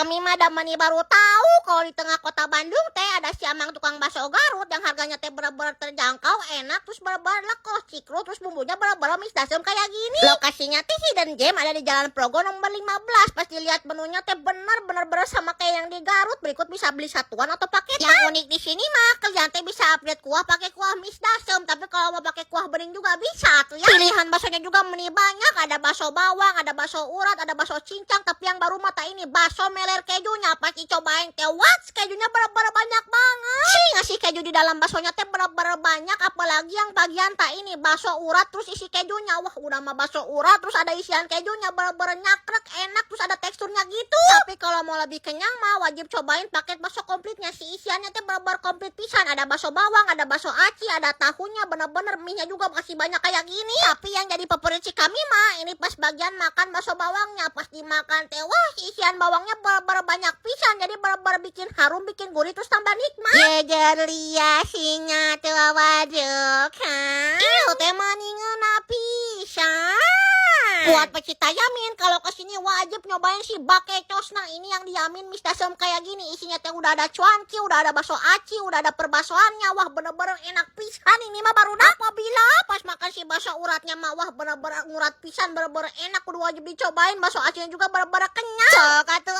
Kami mah damani baru tahu kalau di tengah kota Bandung teh ada siamang tukang bakso Garut yang harganya teh bener-bener terjangkau, enak, terus bener-bener lekos, cikru, terus bumbunya bener-bener mix dasem kayak gini. Lokasinya teh Hidden Gem ada di Jalan Progo nomor 15. Pas dilihat menunya teh bener-bener sama kayak yang di Garut. Berikut bisa beli satuan atau paketan. Yang unik di sini mah kalian teh bisa upgrade kuah pakai kuah mix dasem, tapi kalau mau pakai kuah bening juga bisa tuh ya. Pilihan baksonya juga meni banyak, ada bakso bawang, ada bakso urat, ada bakso cincang, tapi yang baru mata ini bakso meler kejunya. Pas dicobain teh kejunya bener-bener banyak banget. Ngasih keju di dalam baksonya teh bener-bener banyak, apalagi yang bagian tak ini bakso urat terus isi kejunya. Wah, udah mah bakso urat terus ada isian kejunya bener-bener nyakrek, enak, terus ada teksturnya gitu. Tapi kalau mau lebih kenyang mah wajib cobain paket bakso komplitnya. Si isiannya teh bener-bener komplit pisan. Ada bakso bawang, ada bakso aci, ada tahunya, bener-bener mie-nya juga masih banyak kayak gini. Tapi yang jadi favorit si kami mah ini pas bagian makan bakso bawangnya. Pas dimakan teh wah, isian bawangnya bener-bener banyak pisan, jadi bener-bener bikin harum, bikin gurih, terus tambah nikmat. Jejer liasinya tuh wajok, iu teh maningan pisan. Buat pecinta yamin, kalau kesini wajib nyobain si Bakecos. Nah, ini yang diamin mix dasem kayak gini. Isinya teh udah ada cuanki, udah ada bakso aci, udah ada perbasoannya. Wah, bener-bener enak pisan. Ini mah baru apabila pas makan si bakso uratnya mah wah bener-bener ngurat pisan, bener-bener enak. Udah wajib dicobain. Bakso acinya juga bener-bener kenyang. Sok atuh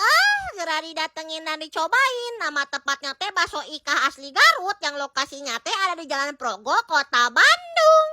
segera didatengin dan dicobain. Nama tepatnya teh Bakso Ika asli Garut, yang lokasinya teh ada di Jalan Progo, Kota Bandung.